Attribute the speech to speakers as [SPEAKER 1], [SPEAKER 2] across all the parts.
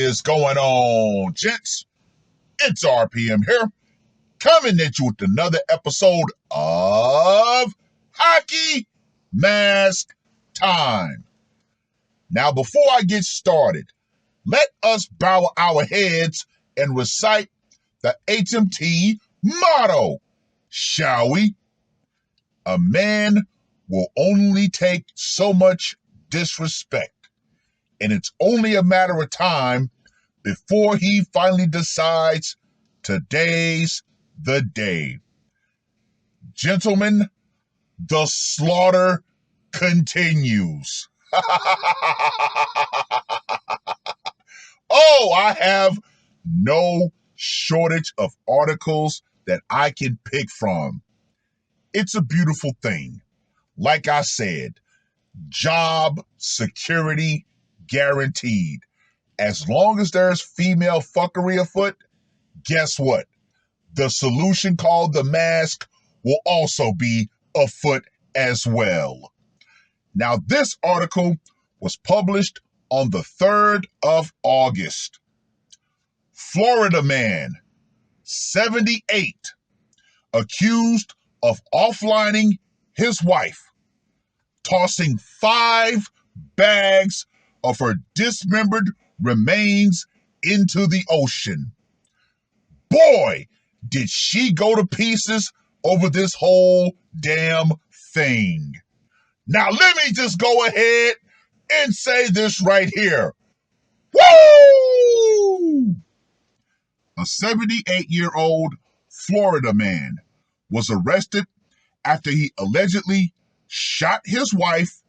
[SPEAKER 1] is going on, gents? It's R.P.M. here, coming at you with another episode of Hockey Mask Time. Now, before I get started, let us bow our heads and recite the HMT motto, shall we? A man will only take so much disrespect, and it's only a matter of time before he finally decides today's the day. Gentlemen, the slaughter continues. Oh, I have no shortage of articles that I can pick from. It's a beautiful thing. Like I said, job security guaranteed. As long as there's female fuckery afoot, guess what? The solution called the mask will also be afoot as well. Now, this article was published on the 3rd of August. Florida man, 78, accused of offlining his wife, tossing 5 bags of her dismembered remains into the ocean. Boy, did she go to pieces over this whole damn thing. Now, let me just go ahead and say this right here. Woo! A 78-year-old Florida man was arrested after he allegedly shot his wife,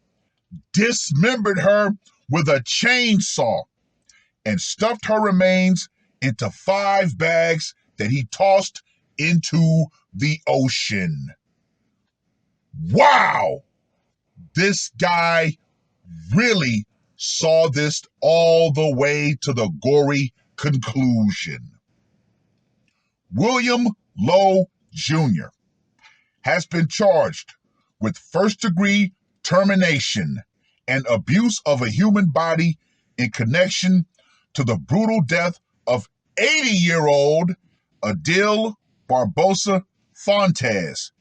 [SPEAKER 1] dismembered her with a chainsaw, and stuffed her remains into 5 bags that he tossed into the ocean. Wow! This guy really saw this all the way to the gory conclusion. William Lowe Jr. has been charged with first-degree termination and abuse of a human body in connection to the brutal death of 80-year-old Adele Barbosa Fontes,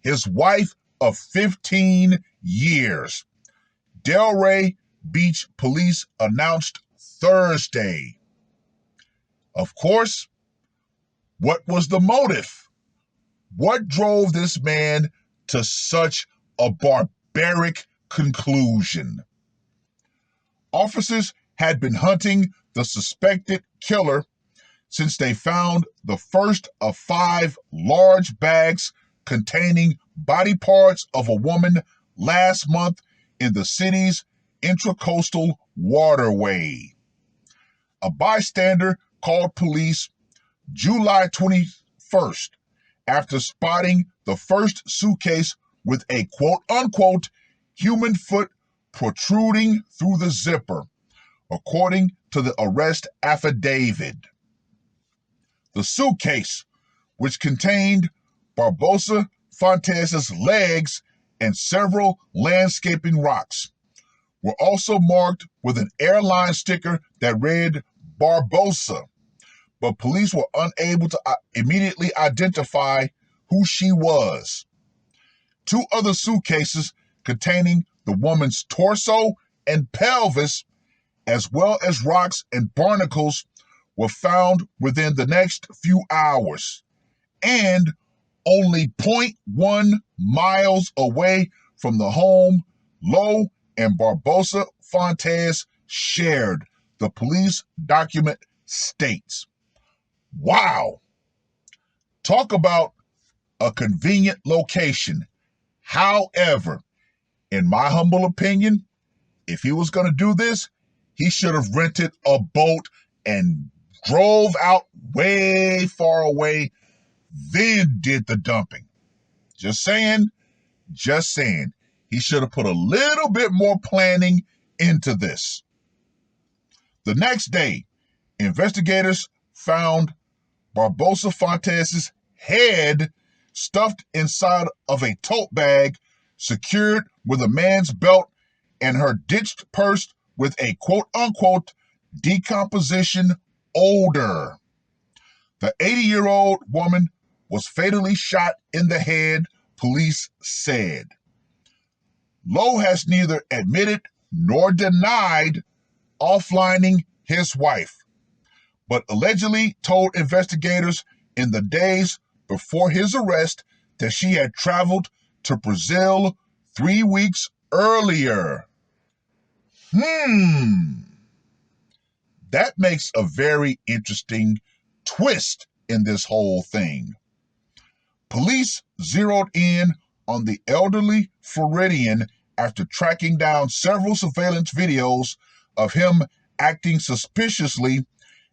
[SPEAKER 1] his wife of 15 years. Delray Beach Police announced Thursday. Of course, what was the motive? What drove this man to such a barbaric conclusion? Officers had been hunting the suspected killer since they found the first of 5 large bags containing body parts of a woman last month in the city's intracoastal waterway. A bystander called police July 21st after spotting the first suitcase with a quote-unquote human foot protruding through the zipper, according to the arrest affidavit. The suitcase, which contained Barbosa Fontes' legs and several landscaping rocks, were also marked with an airline sticker that read Barbosa, but police were unable to immediately identify who she was. 2 other suitcases containing the woman's torso and pelvis, as well as rocks and barnacles, were found within the next few hours, and only 0.1 miles away from the home Lowe and Barbosa Fontes shared, the police document states. Wow! Talk about a convenient location. However, in my humble opinion, if he was going to do this, he should have rented a boat and drove out way far away, then did the dumping. Just saying. He should have put a little bit more planning into this. The next day, investigators found Barbosa Fontes' head stuffed inside of a tote bag secured with a man's belt and her ditched purse with a quote-unquote decomposition odor. The 80-year-old woman was fatally shot in the head, police said. Lowe has neither admitted nor denied offlining his wife, but allegedly told investigators in the days before his arrest that she had traveled to Brazil 3 weeks earlier. That makes a very interesting twist in this whole thing. Police zeroed in on the elderly Floridian after tracking down several surveillance videos of him acting suspiciously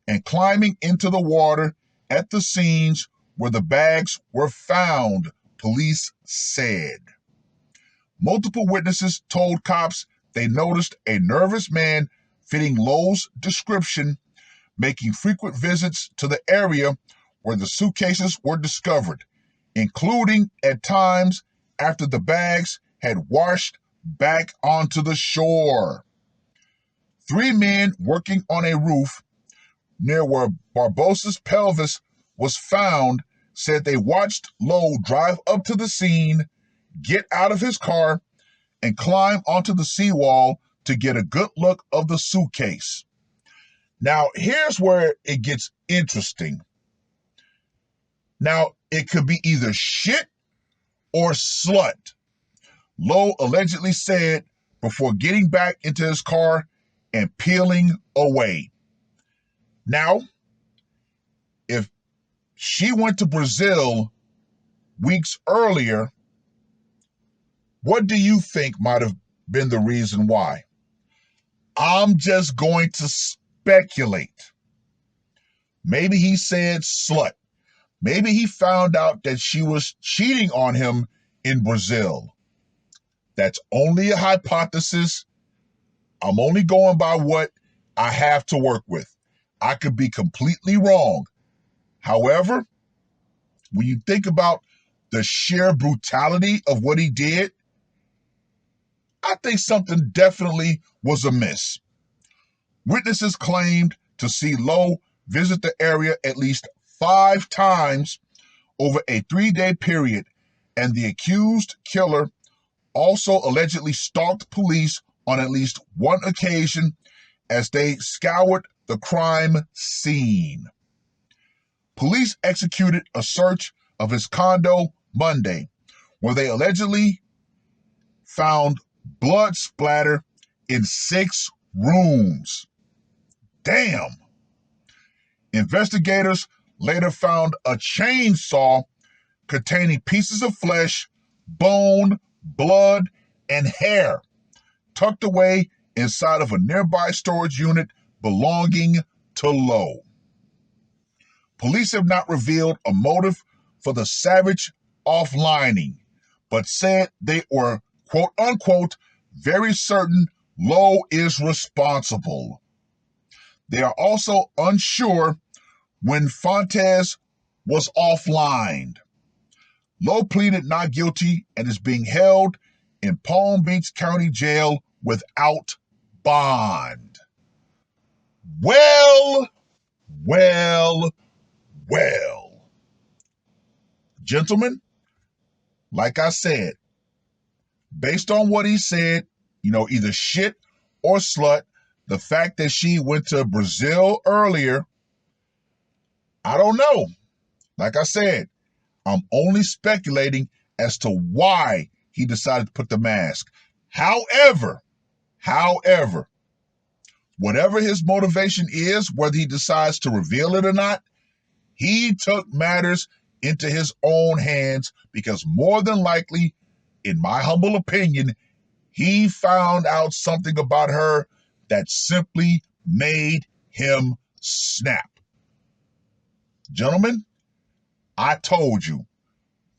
[SPEAKER 1] and climbing into the water at the scenes where the bags were found, police said. Multiple witnesses told cops they noticed a nervous man fitting Lowe's description, making frequent visits to the area where the suitcases were discovered, including at times after the bags had washed back onto the shore. 3 men working on a roof near where Barbossa's pelvis was found said they watched Lowe drive up to the scene, get out of his car, and climb onto the seawall to get a good look of the suitcase. Now, here's where it gets interesting. Now, it could be either shit or slut, Lowe allegedly said before getting back into his car and peeling away. Now, if she went to Brazil weeks earlier, what do you think might have been the reason why? I'm just going to speculate. Maybe he said slut. Maybe he found out that she was cheating on him in Brazil. That's only a hypothesis. I'm only going by what I have to work with. I could be completely wrong. However, when you think about the sheer brutality of what he did, I think something definitely was amiss. Witnesses claimed to see Lowe visit the area at least 5 times over a 3-day period, and the accused killer also allegedly stalked police on at least one occasion as they scoured the crime scene. Police executed a search of his condo Monday, where they allegedly found blood splatter in 6 rooms. Damn. Investigators later found a chainsaw containing pieces of flesh, bone, blood, and hair tucked away inside of a nearby storage unit belonging to Lowe. Police have not revealed a motive for the savage offlining, but said they were, quote unquote, very certain Lowe is responsible. They are also unsure when Fontes was offlined. Lowe pleaded not guilty and is being held in Palm Beach County Jail without bond. Well. Gentlemen, like I said, based on what he said, either shit or slut, the fact that she went to Brazil earlier, I don't know. Like I said, I'm only speculating as to why he decided to put the mask. However, whatever his motivation is, whether he decides to reveal it or not, he took matters into his own hands because more than likely, in my humble opinion, he found out something about her that simply made him snap. Gentlemen, I told you,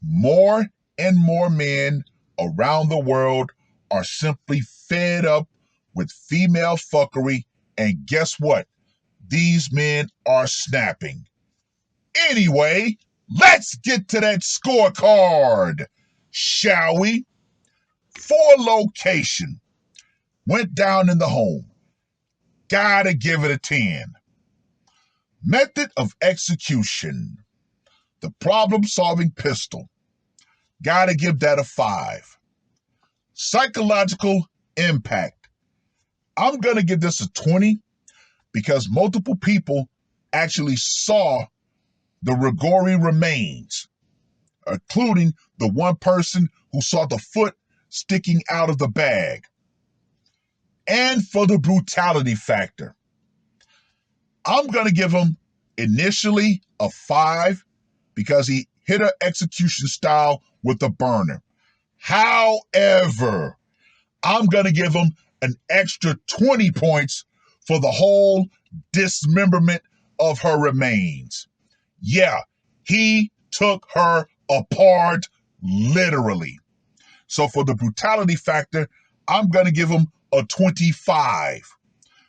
[SPEAKER 1] more and more men around the world are simply fed up with female fuckery, and guess what? These men are snapping. Anyway, let's get to that scorecard, shall we? For location, went down in the home. Gotta give it a 10. Method of execution. The problem-solving pistol. Gotta give that a 5. Psychological impact. I'm gonna give this a 20 because multiple people actually saw the Rigori remains, including the one person who saw the foot sticking out of the bag. And for the brutality factor, I'm going to give him initially a 5 because he hit her execution style with a burner. However, I'm going to give him an extra 20 points for the whole dismemberment of her remains. Yeah, he took her apart literally. So for the brutality factor, I'm going to give him a 25.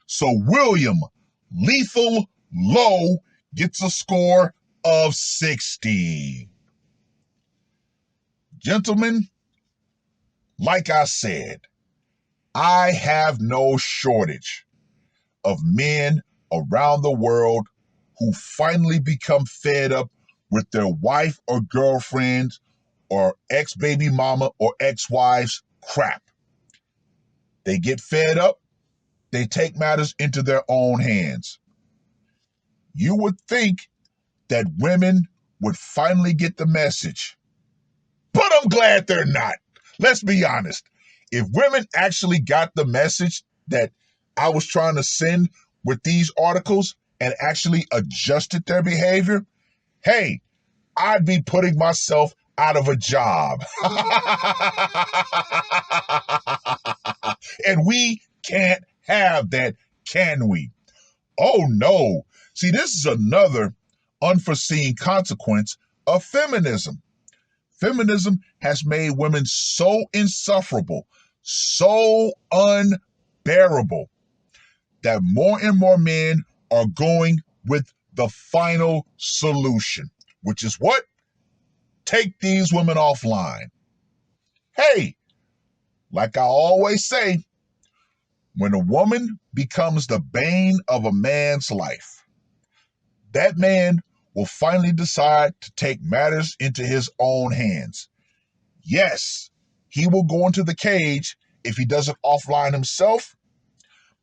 [SPEAKER 1] So William Lethal Low gets a score of 60. Gentlemen, like I said, I have no shortage of men around the world who finally become fed up with their wife or girlfriend or ex-baby mama or ex-wife's crap. They get fed up, they take matters into their own hands. You would think that women would finally get the message, but I'm glad they're not. Let's be honest. If women actually got the message that I was trying to send with these articles and actually adjusted their behavior, hey, I'd be putting myself out of a job. And we can't have that, can we? Oh no. See, this is another unforeseen consequence of feminism. Feminism has made women so insufferable, so unbearable, that more and more men are going with the final solution, which is what? Take these women offline. Hey, like I always say, when a woman becomes the bane of a man's life, that man will finally decide to take matters into his own hands. Yes, he will go into the cage if he doesn't offline himself,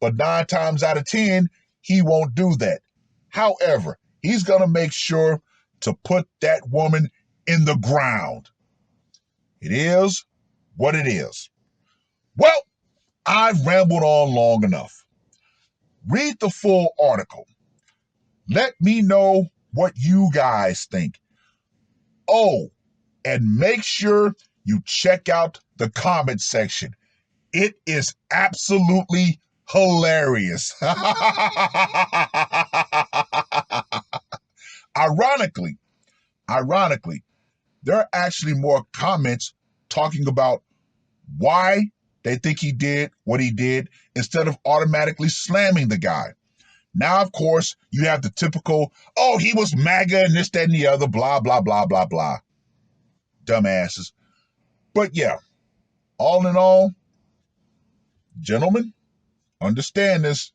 [SPEAKER 1] but 9 times out of 10, he won't do that. However, he's going to make sure to put that woman in the ground. It is what it is. Well, I've rambled on long enough. Read the full article. Let me know what you guys think. Oh, and make sure you check out the comment section. It is absolutely hilarious. Ironically, there are actually more comments talking about why they think he did what he did instead of automatically slamming the guy. Now, of course, you have the typical, oh, he was MAGA and this, that, and the other, blah, blah, blah, blah, blah. Dumbasses. But yeah, all in all, gentlemen, understand this.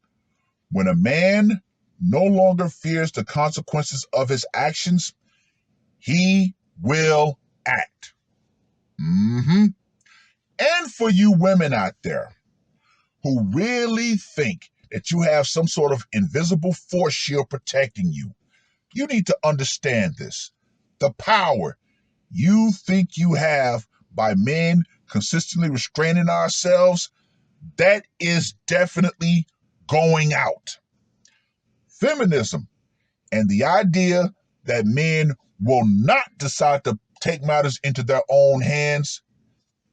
[SPEAKER 1] When a man no longer fears the consequences of his actions, he will act. And for you women out there who really think that you have some sort of invisible force shield protecting you, you need to understand this. The power you think you have by men consistently restraining ourselves, that is definitely going out. Feminism and the idea that men will not decide to take matters into their own hands,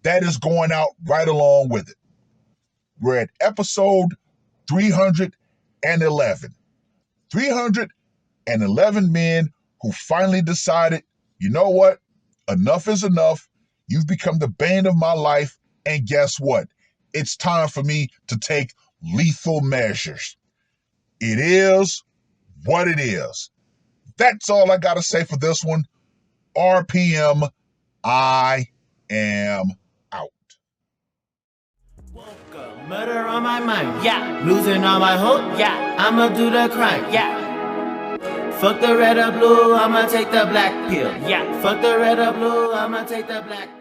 [SPEAKER 1] that is going out right along with it. We're at episode 311. 311 men who finally decided, you know what? Enough is enough. You've become the bane of my life. And guess what? It's time for me to take lethal measures. It is what it is. That's all I got to say for this one. R.P.M. I am out.
[SPEAKER 2] Welcome Murder on my mind, yeah. Losing all my hope, yeah. I'ma do the crime, yeah. Fuck the red or blue, I'ma take the black pill, yeah. Fuck the red or blue, I'ma take the black